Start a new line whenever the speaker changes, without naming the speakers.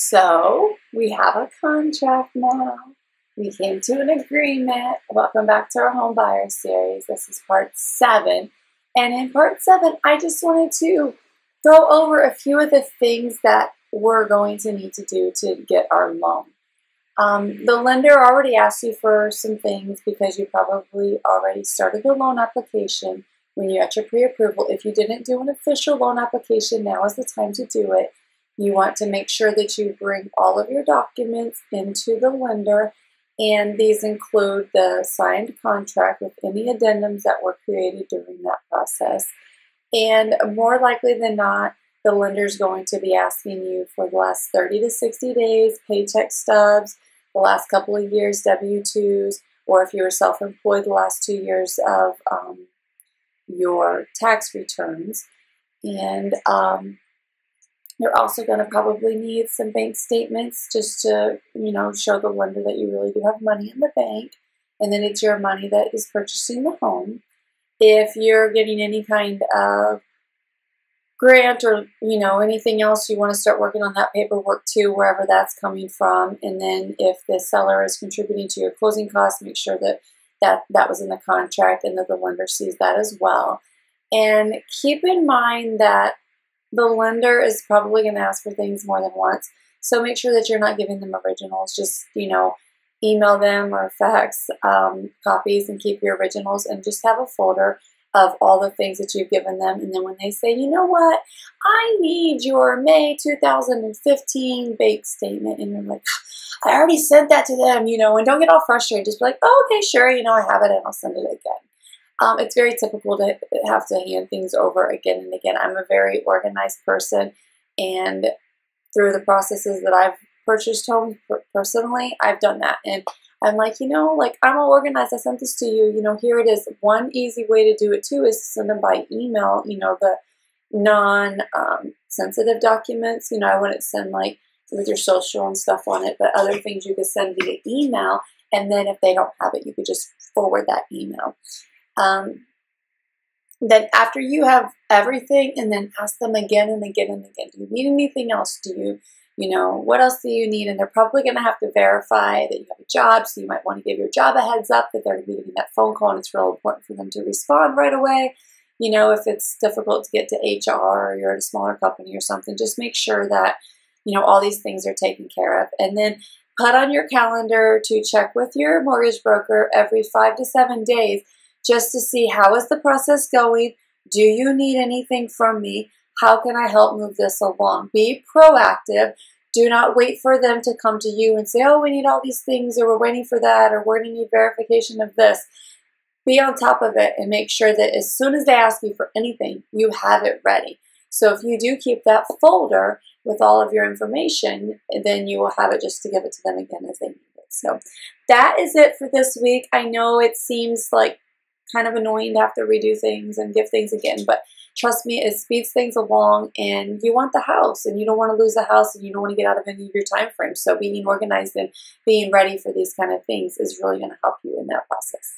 So we have a contract now. We came to an agreement. Welcome back to our home buyer series. This is part 7. And in part 7, I just wanted to go over a few of the things that we're going to need to do to get our loan. The lender already asked you for some things because you probably already started the loan application when you're at your pre-approval. If you didn't do an official loan application, now is the time to do it. You want to make sure that you bring all of your documents into the lender, and these include the signed contract with any addendums that were created during that process. And more likely than not, the lender is going to be asking you for the last 30 to 60 days, paycheck stubs, the last couple of years, W-2s, or if you were self-employed, the last 2 years of your tax returns. And you're also going to probably need some bank statements just to, show the lender that you really do have money in the bank, and then it's your money that is purchasing the home. If you're getting any kind of grant or, anything else, you want to start working on that paperwork too, wherever that's coming from. And then if the seller is contributing to your closing costs, make sure that was in the contract and that the lender sees that as well. And keep in mind that the lender is probably going to ask for things more than once. So make sure that you're not giving them originals. Just, email them or fax copies and keep your originals, and just have a folder of all the things that you've given them. And then when they say, you know what, I need your May 2015 bank statement, and you're like, I already sent that to them, and don't get all frustrated. Just be like, oh, okay, sure, I have it, and I'll send it again. It's very typical to have to hand things over again and again. I'm a very organized person, and through the processes that I've purchased homes personally, I've done that. And I'm like, I'm all organized. I sent this to you. Here it is. One easy way to do it too is to send them by email, the non-sensitive documents. I wouldn't send like with your social and stuff on it, but other things you could send via email. And then if they don't have it, you could just forward that email. Then after you have everything, and then ask them again and again and again, do you need anything else? Do you, what else do you need? And they're probably going to have to verify that you have a job, so you might want to give your job a heads up that they're going to be getting that phone call, and it's real important for them to respond right away. If it's difficult to get to HR, or you're at a smaller company or something, just make sure that, all these things are taken care of. And then put on your calendar to check with your mortgage broker every 5 to 7 days, just to see how is the process going. Do you need anything from me? How can I help move this along? Be proactive. Do not wait for them to come to you and say, oh, we need all these things, or we're waiting for that, or we're going to need verification of this. Be on top of it and make sure that as soon as they ask you for anything, you have it ready. So if you do keep that folder with all of your information, then you will have it just to give it to them again as they need it. So that is it for this week. I know it seems like kind of annoying to have to redo things and give things again, but trust me, it speeds things along, and you want the house, and you don't want to lose the house, and you don't want to get out of any of your time frames. So being organized and being ready for these kind of things is really going to help you in that process.